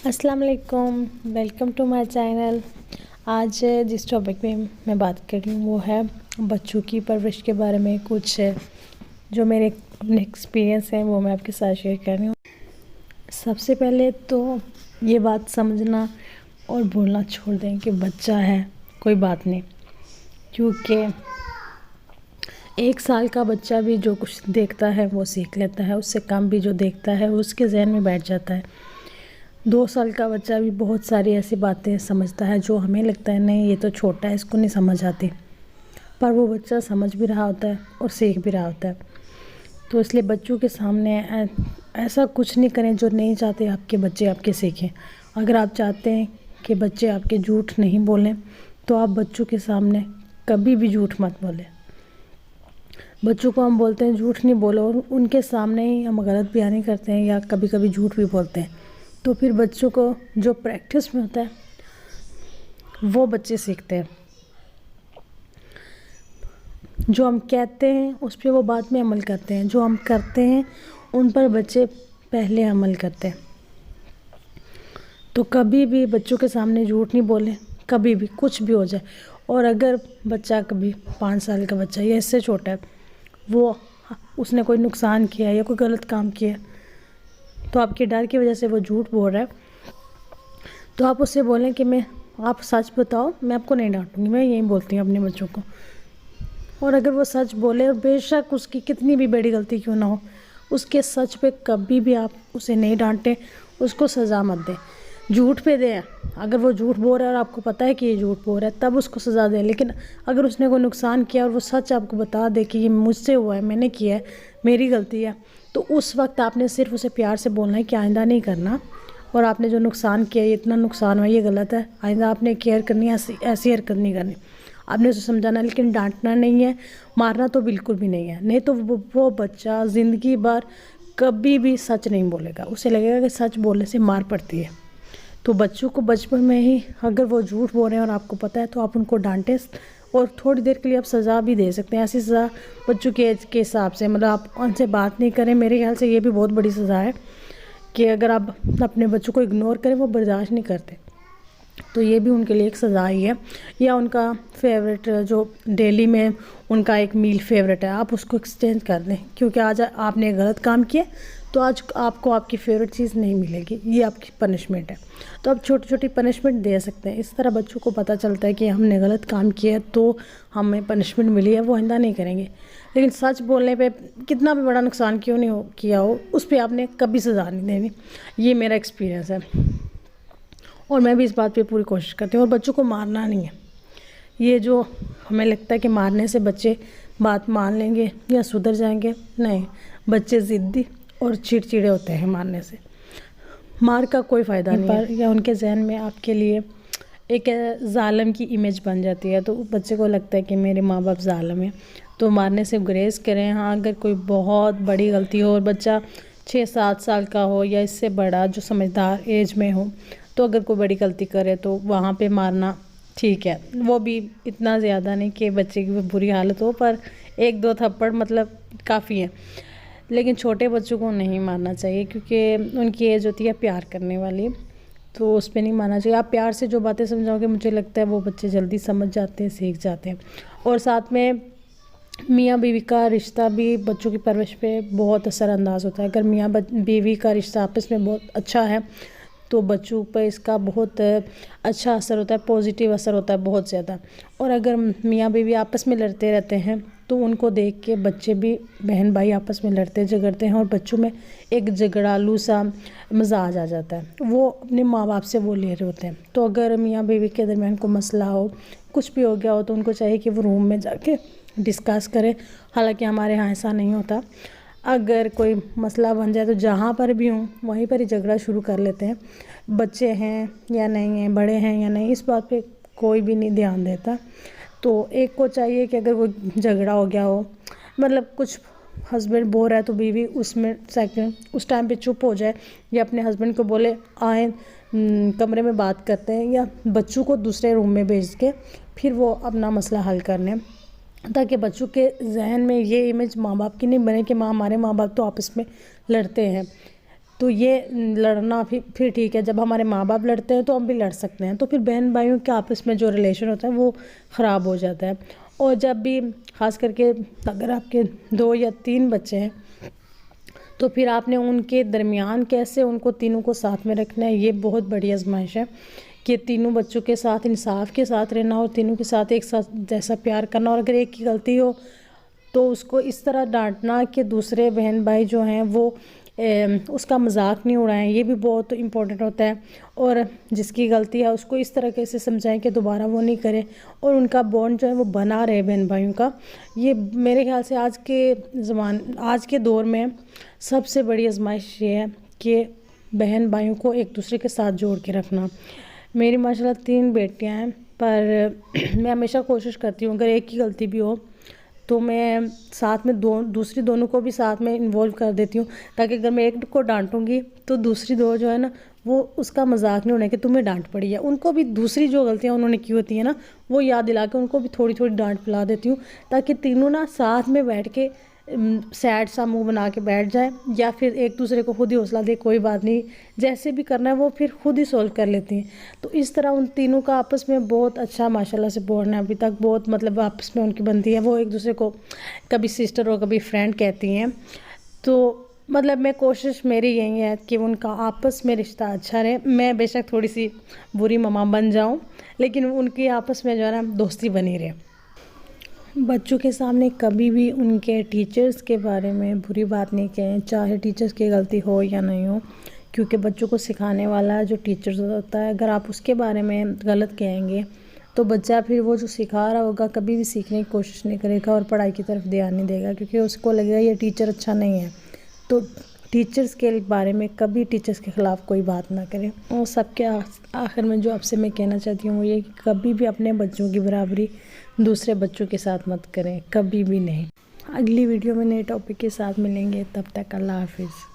अस्सलाम वालेकुम, welcome to my channel. आज जिस टॉपिक पे मैं बात कर रही हूँ वो है बच्चों की परवरिश के बारे में। कुछ जो मेरे अपने एक्सपीरियंस हैं वो मैं आपके साथ शेयर कर रही हूँ। सबसे पहले तो ये बात समझना और बोलना छोड़ दें कि बच्चा है कोई बात नहीं, क्योंकि 1 साल का बच्चा भी जो कुछ देखता है वो सीख लेता है, उससे कम भी जो देखता है उसके जहन में बैठ जाता है। 2 साल का बच्चा भी बहुत सारी ऐसी बातें समझता है जो हमें लगता है नहीं ये तो छोटा है, इसको नहीं समझ आती, पर वो बच्चा समझ भी रहा होता है और सीख भी रहा होता है। तो इसलिए बच्चों के सामने ऐसा कुछ नहीं करें जो नहीं चाहते आपके बच्चे आपके सीखें। अगर आप चाहते हैं कि बच्चे आपके झूठ नहीं बोलें तो आप बच्चों के सामने कभी भी झूठ मत बोलें। बच्चों को हम बोलते हैं झूठ नहीं बोलो, और उनके सामने ही हम गलत बयानी करते हैं या कभी कभी झूठ भी बोलते हैं। तो फिर बच्चों को जो प्रैक्टिस में होता है वो बच्चे सीखते हैं। जो हम कहते हैं उस पर वो बाद में अमल करते हैं, जो हम करते हैं उन पर बच्चे पहले अमल करते हैं। तो कभी भी बच्चों के सामने झूठ नहीं बोलें, कभी भी कुछ भी हो जाए। और अगर बच्चा कभी 5 साल का बच्चा या इससे छोटा है, वो उसने कोई नुकसान किया या कोई गलत काम किया तो आपके डर की वजह से वो झूठ बोल रहा है, तो आप उससे बोलें कि आप सच बताओ, मैं आपको नहीं डांटूंगी। मैं यही बोलती हूँ अपने बच्चों को। और अगर वो सच बोले, और बेशक उसकी कितनी भी बड़ी गलती क्यों ना हो, उसके सच पे कभी भी आप उसे नहीं डांटें, उसको सज़ा मत दें। झूठ पे दें, अगर वो झूठ बोल रहा है और आपको पता है कि ये झूठ बोल रहा है तब उसको सज़ा दें। लेकिन अगर उसने कोई नुकसान किया और वो सच आपको बता दे कि ये मुझसे हुआ है, मैंने किया है, मेरी गलती है, तो उस वक्त आपने सिर्फ उसे प्यार से बोलना है कि आइंदा नहीं करना, और आपने जो नुकसान किया, ये इतना नुकसान हुआ, ये गलत है, आइंदा आपने केयर करनी है, ऐसी हरकत नहीं करनी। आपने उसे समझाना, लेकिन डांटना नहीं है, मारना तो बिल्कुल भी नहीं है। नहीं तो वो बच्चा ज़िंदगी भर कभी भी सच नहीं बोलेगा, उसे लगेगा कि सच बोलने से मार पड़ती है। तो बच्चों को बचपन में ही अगर वो झूठ बोल रहे हैं और आपको पता है तो आप उनको डांटें, और थोड़ी देर के लिए आप सज़ा भी दे सकते हैं। ऐसी सज़ा बच्चों के एज के हिसाब से, मतलब आप उनसे बात नहीं करें, मेरे ख्याल से ये भी बहुत बड़ी सज़ा है कि अगर आप अपने बच्चों को इग्नोर करें, वो बर्दाश्त नहीं करते, तो ये भी उनके लिए एक सज़ा ही है। या उनका फेवरेट जो डेली में उनका एक मील फेवरेट है, आप उसको एक्सचेंज कर दें, क्योंकि आज आपने गलत काम किया तो आज आपको आपकी फेवरेट चीज़ नहीं मिलेगी, ये आपकी पनिशमेंट है। तो आप छोटी छोटी पनिशमेंट दे सकते हैं। इस तरह बच्चों को पता चलता है कि हमने गलत काम किया तो हमें पनिशमेंट मिली है, वो आइंदा नहीं करेंगे। लेकिन सच बोलने पे कितना भी बड़ा नुकसान क्यों नहीं किया हो, उस पर आपने कभी सज़ा नहीं देनी। ये मेरा एक्सपीरियंस है और मैं भी इस बात पे पूरी कोशिश करती हूँ। और बच्चों को मारना नहीं है। ये जो हमें लगता है कि मारने से बच्चे बात मान लेंगे या सुधर जाएंगे, नहीं, बच्चे ज़िद्दी और चिड़चिड़े होते हैं मारने से। मार का कोई फ़ायदा नहीं है, या उनके जहन में आपके लिए एक ज़ालिम की इमेज बन जाती है, तो बच्चे को लगता है कि मेरे माँ बाप ज़ालिम हैं। तो मारने से गुरेज करें। हाँ, अगर कोई बहुत बड़ी गलती हो और बच्चा 6-7 साल का हो या इससे बड़ा जो समझदार एज में हो, तो अगर कोई बड़ी गलती करे तो वहाँ पे मारना ठीक है, वो भी इतना ज़्यादा नहीं कि बच्चे की बुरी हालत हो, पर 1-2 थप्पड़ मतलब काफ़ी है। लेकिन छोटे बच्चों को नहीं मारना चाहिए, क्योंकि उनकी एज होती है प्यार करने वाली, तो उस पर नहीं मारना चाहिए। आप प्यार से जो बातें समझाओगे, मुझे लगता है वो बच्चे जल्दी समझ जाते हैं, सीख जाते हैं। और साथ में मियाँ बीवी का रिश्ता भी बच्चों की परवरिश पे बहुत असरअंदाज होता है। अगर मियाँ बीवी का रिश्ता आपस में बहुत अच्छा है तो बच्चों पर इसका बहुत अच्छा असर होता है, पॉजिटिव असर होता है बहुत ज़्यादा। और अगर मियाँ बीवी आपस में लड़ते रहते हैं तो उनको देख के बच्चे भी, बहन भाई आपस में लड़ते झगड़ते हैं और बच्चों में एक झगड़ालू सा मिजाज आ जाता है, वो अपने माँ बाप से वो ले रहे होते हैं। तो अगर मियाँ बीवी के दरमियान को मसला हो, कुछ भी हो गया हो, तो उनको चाहिए कि वो रूम में जाके डिस्कस करें। हालांकि हमारे यहाँ ऐसा नहीं होता। अगर कोई मसला बन जाए तो जहाँ पर भी हूँ वहीं पर ही झगड़ा शुरू कर लेते हैं। बच्चे हैं या नहीं हैं, बड़े हैं या नहीं, इस बात पे कोई भी नहीं ध्यान देता। तो एक को चाहिए कि अगर वो झगड़ा हो गया हो, मतलब कुछ हस्बैंड बोल रहा है तो बीवी उसमें सेकंड उस टाइम पे चुप हो जाए, या अपने हस्बैंड को बोले आए कमरे में बात करते हैं, या बच्चों को दूसरे रूम में भेज के फिर वो अपना मसला हल करने, ताकि बच्चों के जहन में ये इमेज माँ बाप की नहीं बने कि हमारे माँ बाप तो आपस में लड़ते हैं। تو یہ لڑنا پھر ٹھیک ہے، جب ہمارے ماں باپ لڑتے ہیں تو ہم بھی لڑ سکتے ہیں، تو پھر بہن بھائیوں کے آپس میں جو ریلیشن ہوتا ہے وہ خراب ہو جاتا ہے۔ اور جب بھی خاص کر کے اگر آپ کے 2 یا 3 بچے ہیں تو پھر آپ نے ان کے درمیان کیسے ان کو تینوں کو ساتھ میں رکھنا ہے، یہ بہت بڑی آزمائش ہے کہ تینوں بچوں کے ساتھ انصاف کے ساتھ رہنا اور تینوں کے ساتھ ایک ساتھ جیسا پیار کرنا، اور اگر ایک کی غلطی ہو تو اس کو اس طرح ڈانٹنا کہ دوسرے بہن بھائی جو ہیں وہ اس کا مذاق نہیں اڑائیں، یہ بھی بہت امپورٹنٹ ہوتا ہے۔ اور جس کی غلطی ہے اس کو اس طرح سے سمجھائیں کہ دوبارہ وہ نہیں کرے، اور ان کا بانڈ جو ہے وہ بنا رہے بہن بھائیوں کا۔ یہ میرے خیال سے آج کے دور میں سب سے بڑی آزمائش یہ ہے کہ بہن بھائیوں کو ایک دوسرے کے ساتھ جوڑ کے رکھنا۔ میری ماشاءاللہ 3 بیٹیاں ہیں، پر میں ہمیشہ کوشش کرتی ہوں اگر ایک کی غلطی بھی ہو تو میں ساتھ میں دوسری دونوں کو بھی ساتھ میں انوالو کر دیتی ہوں، تاکہ اگر میں ایک کو ڈانٹوں گی تو دوسری 2 جو ہے نا وہ اس کا مذاق نہیں ہونا کہ تمہیں ڈانٹ پڑی ہے، ان کو بھی دوسری جو غلطیاں انہوں نے کی ہوتی ہیں نا وہ یاد دلا کے ان کو بھی تھوڑی تھوڑی ڈانٹ پلا دیتی ہوں، تاکہ تینوں نا ساتھ میں بیٹھ کے سیڈ سا منہ بنا کے بیٹھ جائیں، یا پھر ایک دوسرے کو خود ہی حوصلہ دے کوئی بات نہیں، جیسے بھی کرنا ہے وہ پھر خود ہی سولو کر لیتی ہیں۔ تو اس طرح ان تینوں کا آپس میں بہت اچھا ماشاءاللہ سے بانڈ ہے، ابھی تک بہت مطلب آپس میں ان کی بنتی ہے، وہ ایک دوسرے کو کبھی سسٹر اور کبھی فرینڈ کہتی ہیں۔ تو مطلب میں کوشش میری یہی ہے کہ ان کا آپس میں رشتہ اچھا رہے، میں بے شک تھوڑی سی بری ماما بن جاؤں لیکن ان کی آپس میں جو ہے نا دوستی بنی رہے۔ بچوں کے سامنے کبھی بھی ان کے ٹیچرز کے بارے میں بری بات نہیں کہیں، چاہے ٹیچرز کی غلطی ہو یا نہیں ہو، کیونکہ بچوں کو سکھانے والا جو ٹیچرز ہوتا ہے اگر آپ اس کے بارے میں غلط کہیں گے تو بچہ پھر وہ جو سکھا رہا ہوگا کبھی بھی سیکھنے کی کوشش نہیں کرے گا اور پڑھائی کی طرف دھیان نہیں دے گا، کیونکہ اس کو لگے گا یہ ٹیچر اچھا نہیں ہے۔ تو ٹیچرز کے بارے میں کبھی ٹیچرز کے خلاف کوئی بات نہ کریں۔ اور سب کے آخر میں جو آپ سے میں کہنا چاہتی ہوں وہ یہ کہ کبھی بھی اپنے بچوں کی برابری دوسرے بچوں کے ساتھ مت کریں، کبھی بھی نہیں۔ اگلی ویڈیو میں نئے ٹاپک کے ساتھ ملیں گے، تب تک اللہ حافظ۔